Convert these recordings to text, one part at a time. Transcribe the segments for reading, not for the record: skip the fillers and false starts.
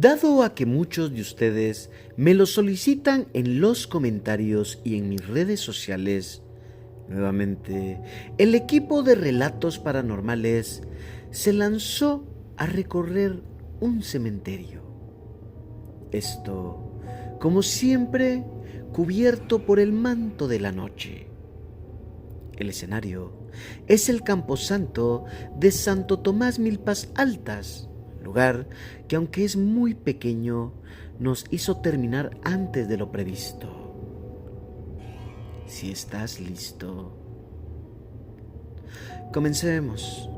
Dado a que muchos de ustedes me lo solicitan en los comentarios y en mis redes sociales, nuevamente, el equipo de Relatos Paranormales se lanzó a recorrer un cementerio. Esto, como siempre, cubierto por el manto de la noche. El escenario es el camposanto de Santo Tomás Milpas Altas, lugar que, aunque es muy pequeño, nos hizo terminar antes de lo previsto. Si estás listo, comencemos.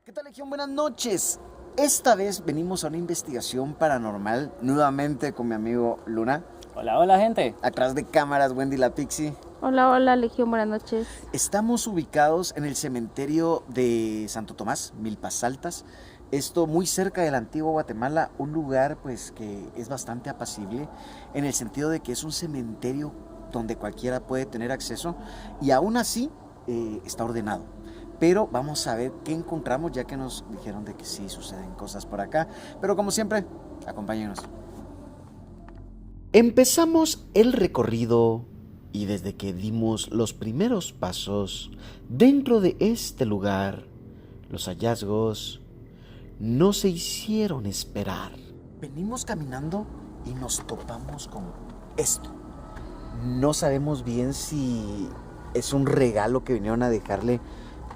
¿Qué tal, Legión? Buenas noches. Esta vez venimos a una investigación paranormal, nuevamente con mi amigo Luna. Hola, hola gente. Atrás de cámaras, Wendy la Pixie. Hola, hola, Legión, buenas noches. Estamos ubicados en el cementerio de Santo Tomás, Milpas Altas. Esto muy cerca de la antigua Guatemala, un lugar pues que es bastante apacible en el sentido de que es un cementerio donde cualquiera puede tener acceso y aún así está ordenado. Pero vamos a ver qué encontramos, ya que nos dijeron de que sí suceden cosas por acá. Pero como siempre, acompáñenos. Empezamos el recorrido y desde que dimos los primeros pasos dentro de este lugar, los hallazgos no se hicieron esperar. Venimos caminando y nos topamos con esto. No sabemos bien si es un regalo que vinieron a dejarle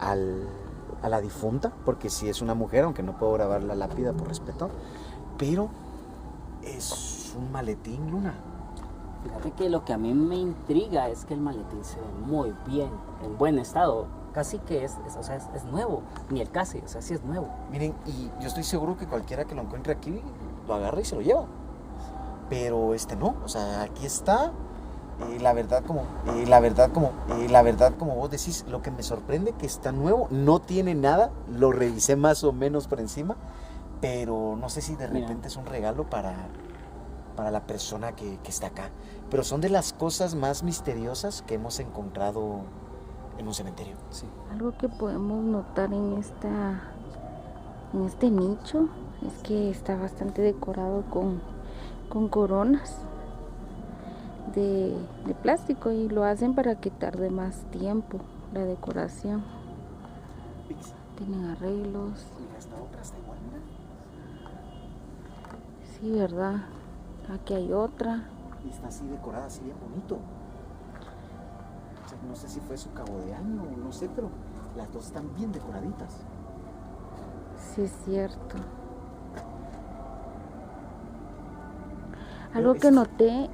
a la difunta, porque si es una mujer, aunque no puedo grabar la lápida por respeto, pero es un maletín, Luna. Fíjate que lo que a mí me intriga es que el maletín se ve muy bien, en buen estado. Casi que es nuevo, ni el casi, o sea, sí es nuevo. Miren, y yo estoy seguro que cualquiera que lo encuentre aquí lo agarra y se lo lleva. Pero no, o sea, aquí está. La verdad como vos decís, lo que me sorprende que está nuevo, no tiene nada, lo revisé más o menos por encima, pero no sé si de repente es un regalo para la persona que está acá. Pero son de las cosas más misteriosas que hemos encontrado en un cementerio. Sí. Algo que podemos notar en este nicho es que está bastante decorado con coronas de plástico y lo hacen para que tarde más tiempo la decoración. Tienen arreglos. Mira, esta otra está igual, mira. Sí, ¿verdad? Aquí hay otra. Y está así decorada, así bien bonito. O sea, no sé si fue su cabo de año o no sé, pero las dos están bien decoraditas. Sí, es cierto. Algo que noté,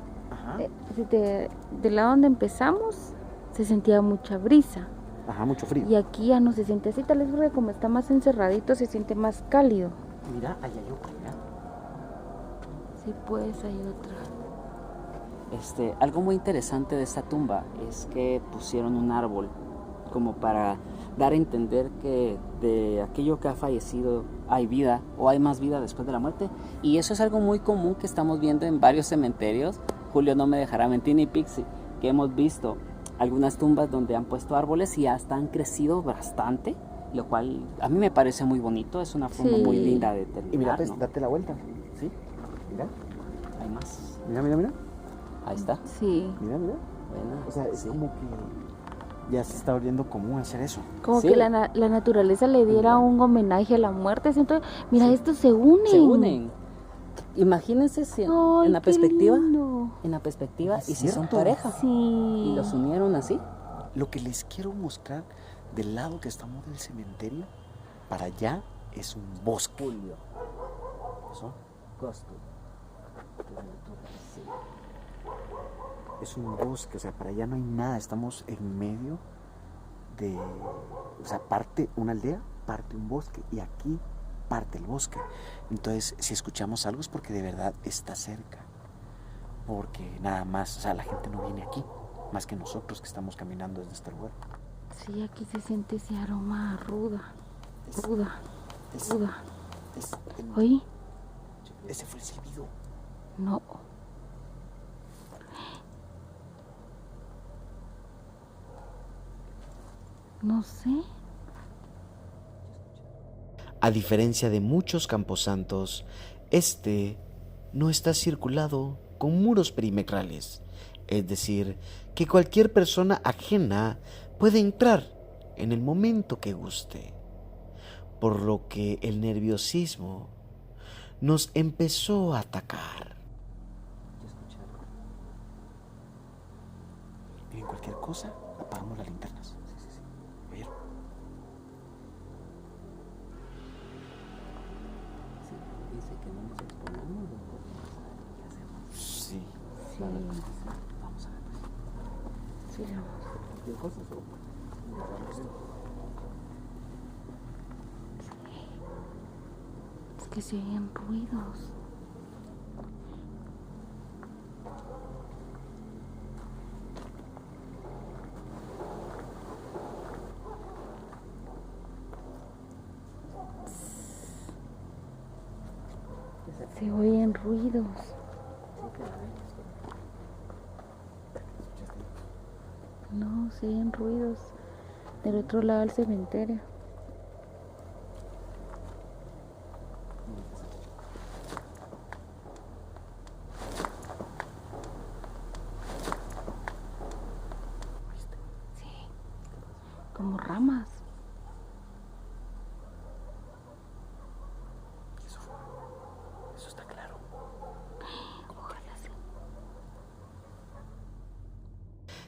del lado donde empezamos, se sentía mucha brisa. Ajá, mucho frío. Y aquí ya no se siente así, tal vez porque como está más encerradito, se siente más cálido. Mira, allá hay otra, mira. Sí, pues hay otra. Algo muy interesante de esta tumba es que pusieron un árbol como para dar a entender que de aquello que ha fallecido hay vida o hay más vida después de la muerte. Y eso es algo muy común que estamos viendo en varios cementerios. Julio no me dejará mentir, ni Pixie, que hemos visto algunas tumbas donde han puesto árboles y hasta han crecido bastante, lo cual a mí me parece muy bonito, es una forma muy linda de terminar. Y mira, pues, ¿no? date la vuelta. ¿Sí? Mira. Hay más. Mira. Ahí está. Sí. Mira. Bueno, O sea, es como que ya se está volviendo común hacer eso. Como Sí. que la naturaleza le diera un homenaje a la muerte. Siento, mira, estos se unen. Se unen. Imagínense si Ay, en la qué perspectiva, lindo. y si son cierto. pareja Sí. y los unieron así. Lo que les quiero mostrar del lado que estamos del cementerio, para allá es un bosque. Julio. ¿Eso? Costo. Es un bosque, o sea, para allá no hay nada, estamos en medio de, o sea, parte una aldea, parte un bosque, y aquí parte el bosque. Entonces, si escuchamos algo es porque de verdad está cerca, porque nada más, o sea, la gente no viene aquí, más que nosotros que estamos caminando desde este lugar. Sí, aquí se siente ese aroma ruda. Es- Ruda. es- Ruda. es- Oye, ese fue el silbido. no. No sé. A diferencia de muchos camposantos, este no está circulado con muros perimetrales, es decir, que cualquier persona ajena puede entrar en el momento que guste, por lo que el nerviosismo nos empezó a atacar. Miren, cualquier cosa, apagamos las linternas. Sí. ¿Oyeron? Sí, dice que no nos expongamos, ¿qué hacemos? Sí. Sí, Vamos a ver, pues. sí, vamos. ¿Qué cosas o? Es que se oyen ruidos. Se oyen ruidos. No, se oyen ruidos del otro lado del cementerio. Sí, como ramas. Eso está claro. Ojalá sí.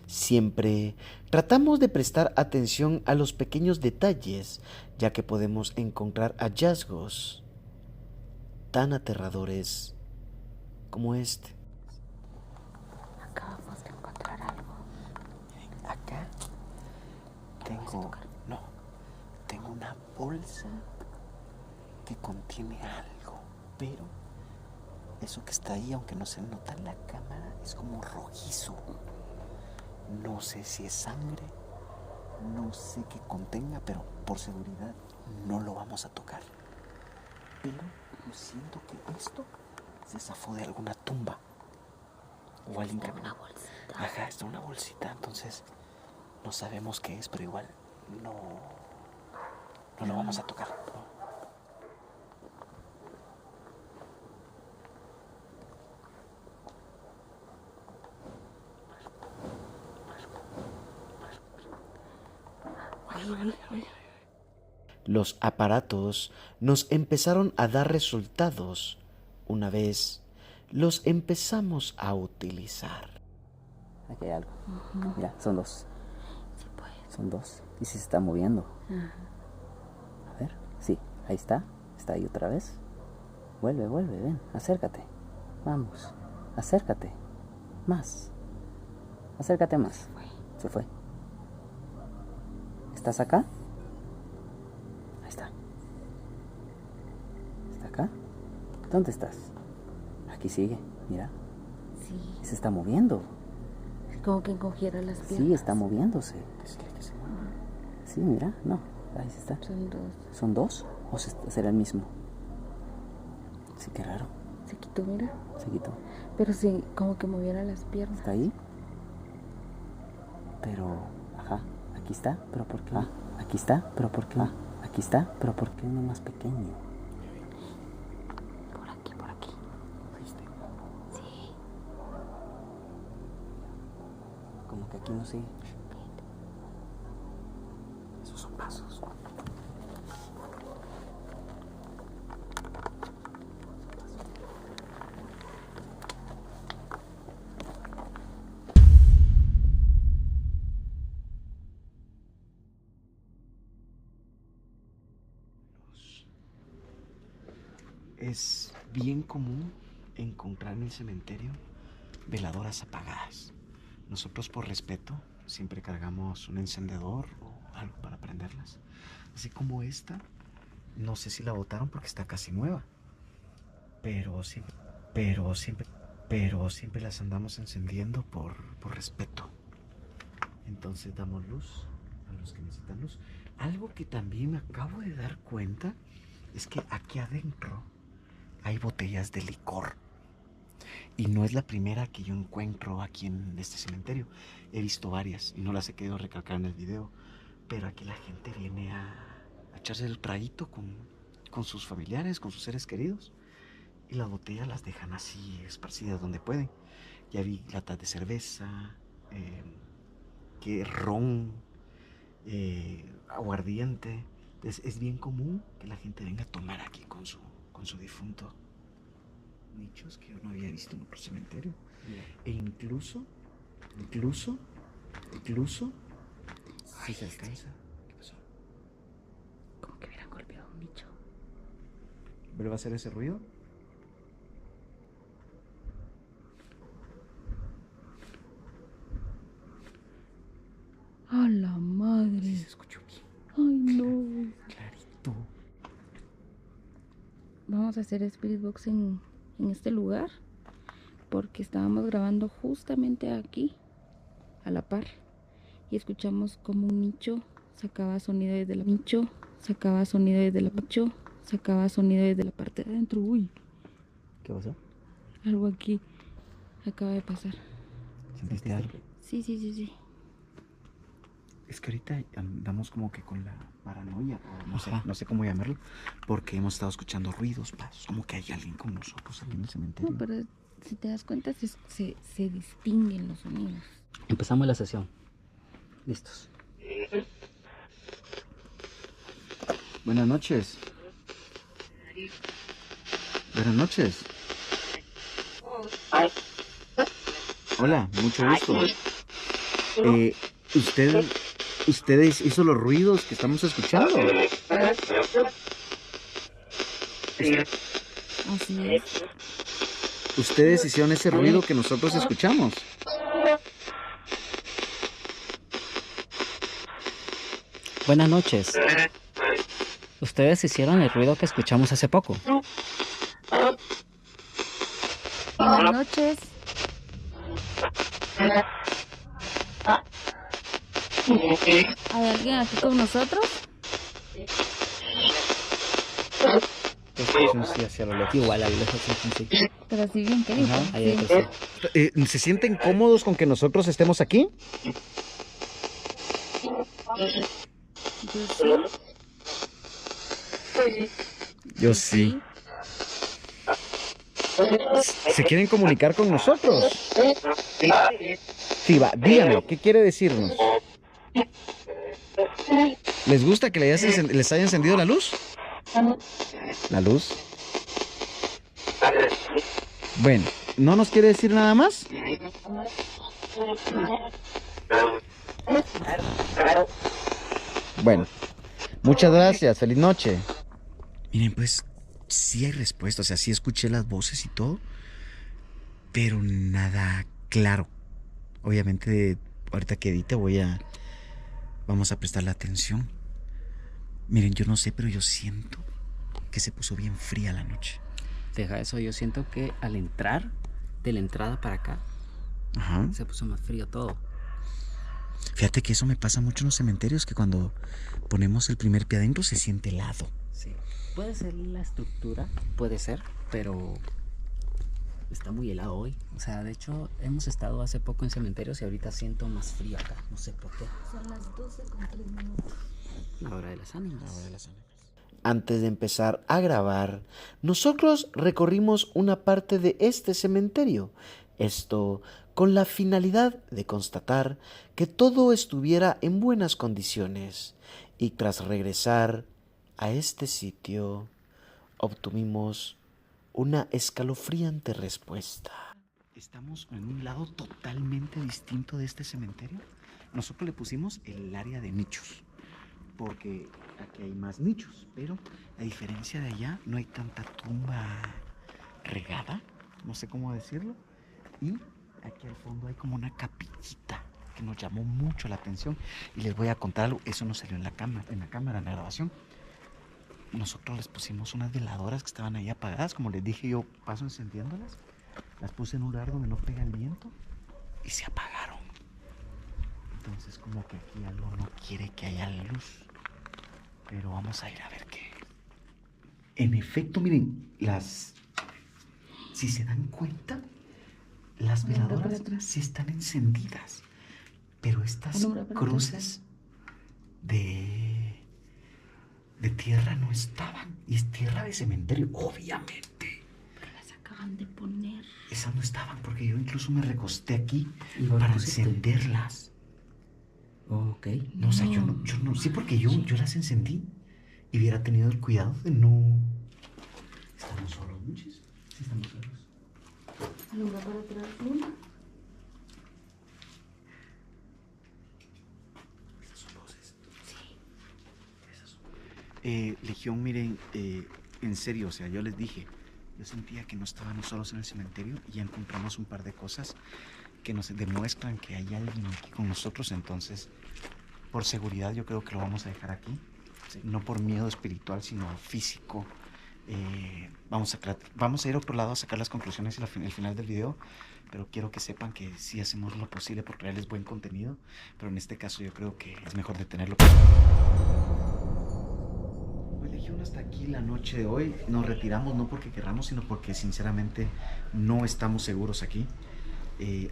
Siempre tratamos de prestar atención a los pequeños detalles, ya que podemos encontrar hallazgos tan aterradores como este. Acabamos de encontrar algo. Miren, acá tengo una bolsa que contiene algo, pero eso que está ahí, aunque no se nota en la cámara, es como rojizo. No sé si es sangre, no sé qué contenga, pero por seguridad no lo vamos a tocar. Pero yo siento que esto se zafó de alguna tumba o alguien que Una bolsita. Ajá, está una bolsita, entonces no sabemos qué es, pero igual no lo vamos a tocar. ¿No? Los aparatos nos empezaron a dar resultados una vez los empezamos a utilizar. Aquí hay algo. Mira, son dos. Sí, pues. Son dos. Y si se está moviendo. Ajá. A ver. Sí, ahí está. Está ahí otra vez. Vuelve, ven. Acércate. Vamos. Acércate. Más. Acércate más. Se fue. ¿Estás acá? Ahí está. ¿Está acá? ¿Dónde estás? Aquí sigue, mira. Sí. Y se está moviendo. Como que encogiera las piernas. Sí, está moviéndose. Sí, mira, no. Ahí está. Son dos. ¿Son dos? ¿O será el mismo? Sí, qué raro. Se quitó, mira. Se quitó. Pero sí, como que moviera las piernas. ¿Está ahí? Pero, ajá, aquí está, pero ¿por qué? Aquí está, pero ¿por qué? Aquí está, pero ¿por qué uno más pequeño? Por aquí, por aquí. ¿Viste? Sí. Como que aquí no sigue. Esos son pasos. Es bien común encontrar en el cementerio veladoras apagadas. Nosotros, por respeto, siempre cargamos un encendedor o algo para prenderlas. Así como esta, no sé si la botaron porque está casi nueva, pero siempre las andamos encendiendo por respeto. Entonces damos luz a los que necesitan luz. Algo que también me acabo de dar cuenta es que aquí adentro hay botellas de licor. Y no es la primera que yo encuentro aquí en este cementerio. He visto varias y no las he querido recalcar en el video pero aquí la gente viene a echarse el traguito con sus familiares, con sus seres queridos. Y las botellas las dejan así esparcidas donde pueden. Ya vi latas de cerveza, que ron, aguardiente. Es bien común que la gente venga a tomar aquí con su difunto. Nichos que yo no había visto en otro cementerio. E incluso. Ay, se alcanza. ¿Qué pasó? Como que hubieran golpeado un nicho. ¿Vuelve a hacer ese ruido? ¡A la madre! Sí, se escuchó bien. ¡Ay, no! Clarito. Vamos a hacer Spirit Box en este lugar. Porque estábamos grabando justamente aquí, a la par. Y escuchamos como un nicho sacaba sonido desde la parte de adentro. Uy, ¿Qué pasó? algo aquí acaba de pasar. ¿Sentiste algo? Sí. Es que ahorita andamos como que con la paranoia, o no sé cómo llamarlo, porque hemos estado escuchando ruidos, pasos, como que hay alguien con nosotros aquí en el cementerio. No, pero si te das cuenta se distinguen los sonidos. Empezamos la sesión. Listos. Buenas noches. Buenas noches. Hola, mucho gusto. ¿Usted hizo los ruidos que estamos escuchando? Así es. ¿Ustedes hicieron ese ruido que nosotros escuchamos? Buenas noches. Ustedes hicieron el ruido que escuchamos hace poco. Buenas noches. ¿Hay alguien aquí con nosotros? Sí, hacia lo lejos. Igual a lo lejos, sí. Pero así bien querido. Ajá, ahí detrás, sí. ¿Se sienten cómodos con que nosotros estemos aquí? Yo sí. ¿Se quieren comunicar con nosotros? Sí, va, dígame, ¿qué quiere decirnos? ¿Les gusta que les haya encendido la luz? ¿La luz? Bueno, ¿no nos quiere decir nada más? Bueno, muchas gracias, feliz noche. Miren, pues sí hay respuesta, o sea, sí escuché las voces y todo, pero nada claro. Obviamente, ahorita que edite vamos a prestarle atención. Miren, yo no sé, pero yo siento que se puso bien fría la noche. Deja eso, yo siento que al entrar de la entrada para acá, Ajá. se puso más frío todo. Fíjate que eso me pasa mucho en los cementerios, que cuando ponemos el primer pie adentro se siente helado. Sí. Puede ser la estructura, puede ser, pero está muy helado hoy. O sea, de hecho, hemos estado hace poco en cementerios y ahorita siento más frío acá. No sé por qué. Son las 12:03. La hora de las ánimas. Antes de empezar a grabar, nosotros recorrimos una parte de este cementerio. Esto con la finalidad de constatar que todo estuviera en buenas condiciones. Y tras regresar a este sitio, obtuvimos una escalofriante respuesta. Estamos en un lado totalmente distinto de este cementerio. Nosotros le pusimos el área de nichos, porque aquí hay más nichos, pero a diferencia de allá no hay tanta tumba regada, no sé cómo decirlo, y aquí al fondo hay como una capillita que nos llamó mucho la atención. Y les voy a contar algo, eso no salió en la cámara, en la grabación. Nosotros les pusimos unas veladoras que estaban ahí apagadas, como les dije, yo paso encendiéndolas, las puse en un lugar donde no pega el viento y se apagaron. Entonces como que aquí algo no quiere que haya luz, pero vamos a ir a ver qué. En efecto, miren, si se dan cuenta, las veladoras sí están encendidas, pero estas cruces de tierra no estaban. Y es tierra de cementerio, obviamente. Pero las acaban de poner. Esas no estaban porque yo incluso me recosté aquí ¿Y dónde para pusiste? encenderlas. Ok. No, o sea, yo no, sí, porque yo las encendí y hubiera tenido el cuidado de no... ¿Estamos solos, muchos? Sí, estamos solos. ¿Lugar para tirar una? Estas son voces. Sí. Esas son. Legión, miren, en serio, o sea, yo les dije, yo sentía que no estábamos solos en el cementerio y ya encontramos un par de cosas que nos demuestran que hay alguien aquí con nosotros, entonces, por seguridad yo creo que lo vamos a dejar aquí, sí. No por miedo espiritual, sino físico. Vamos a ir a otro lado a sacar las conclusiones y el final del video, pero quiero que sepan que sí hacemos lo posible por crearles buen contenido, pero en este caso yo creo que es mejor detenerlo. Legión, hasta aquí la noche de hoy. Nos retiramos no porque querramos, sino porque sinceramente no estamos seguros aquí.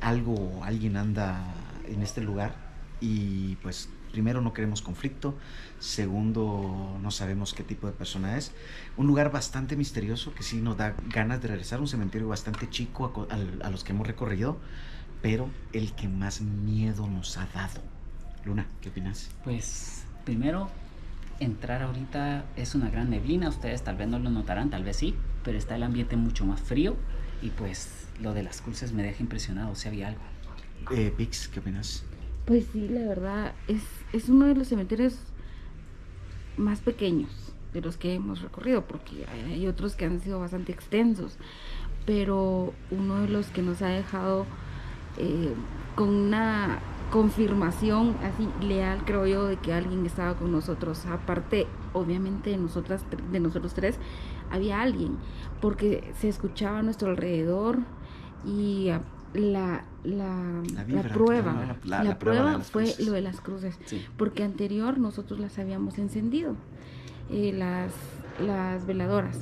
Algo o alguien anda en este lugar y pues primero no queremos conflicto, segundo no sabemos qué tipo de persona es. Un lugar bastante misterioso que sí nos da ganas de regresar, un cementerio bastante chico a los que hemos recorrido, pero el que más miedo nos ha dado. Luna, ¿qué opinas? Pues primero, entrar ahorita es una gran neblina, ustedes tal vez no lo notarán, tal vez sí, pero está el ambiente mucho más frío y pues lo de las cruces me deja impresionado, si había algo. Pix, ¿qué opinas? Pues sí, la verdad, es uno de los cementerios más pequeños de los que hemos recorrido, porque hay otros que han sido bastante extensos, pero uno de los que nos ha dejado con una confirmación así leal, creo yo, de que alguien estaba con nosotros. Aparte, obviamente, de nosotros tres, había alguien, porque se escuchaba a nuestro alrededor y la prueba, la prueba fue lo de las cruces, sí. Porque anterior nosotros las habíamos encendido, las veladoras,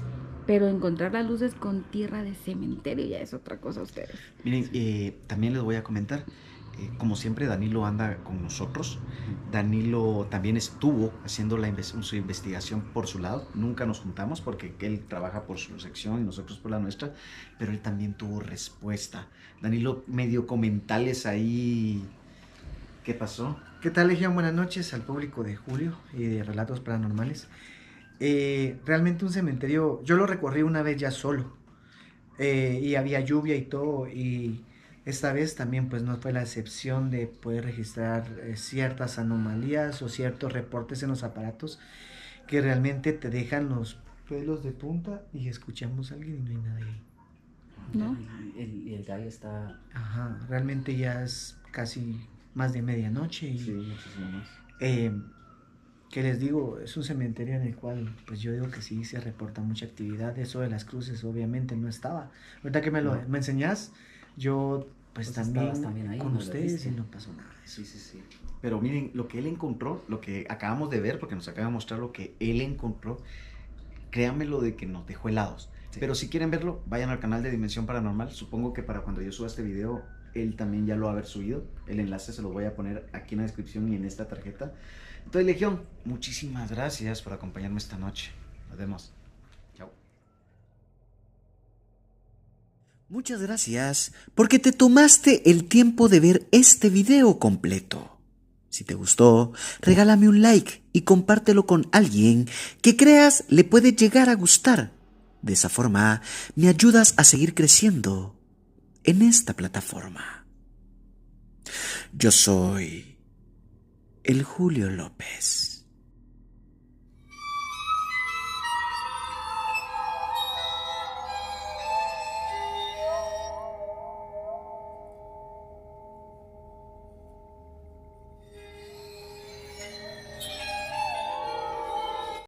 pero encontrar las luces con tierra de cementerio ya es otra cosa ustedes. Miren, también les voy a comentar, como siempre Danilo anda con nosotros. Danilo también estuvo haciendo su investigación por su lado, nunca nos juntamos porque él trabaja por su sección y nosotros por la nuestra, pero él también tuvo respuesta. Danilo, medio comentales ahí, ¿qué pasó? ¿Qué tal, Legión? Buenas noches al público de Julio y de Relatos Paranormales. Realmente un cementerio, yo lo recorrí una vez ya solo, y había lluvia y todo, y esta vez también pues no fue la excepción de poder registrar ciertas anomalías o ciertos reportes en los aparatos que realmente te dejan los pelos de punta y escuchamos a alguien y no hay nadie ahí. ¿No? Y el gallo está... Ajá, realmente ya es casi más de medianoche y... Sí, muchísimo más. Que les digo, es un cementerio en el cual, pues yo digo que sí se reporta mucha actividad. Eso de las cruces obviamente no estaba. Ahorita que me enseñás, yo pues también ahí, con ustedes y no pasó nada. Sí. Pero miren, lo que él encontró, lo que acabamos de ver, porque nos acaba de mostrar lo que él encontró, créanme lo de que nos dejó helados. Sí. Pero si quieren verlo, vayan al canal de Dimensión Paranormal. Supongo que para cuando yo suba este video, él también ya lo va a haber subido. El enlace se lo voy a poner aquí en la descripción y en esta tarjeta. Entonces, Legión, muchísimas gracias por acompañarme esta noche. Nos vemos. Chao. Muchas gracias porque te tomaste el tiempo de ver este video completo. Si te gustó, regálame un like y compártelo con alguien que creas le puede llegar a gustar. De esa forma, me ayudas a seguir creciendo en esta plataforma. Yo soy el Julio López.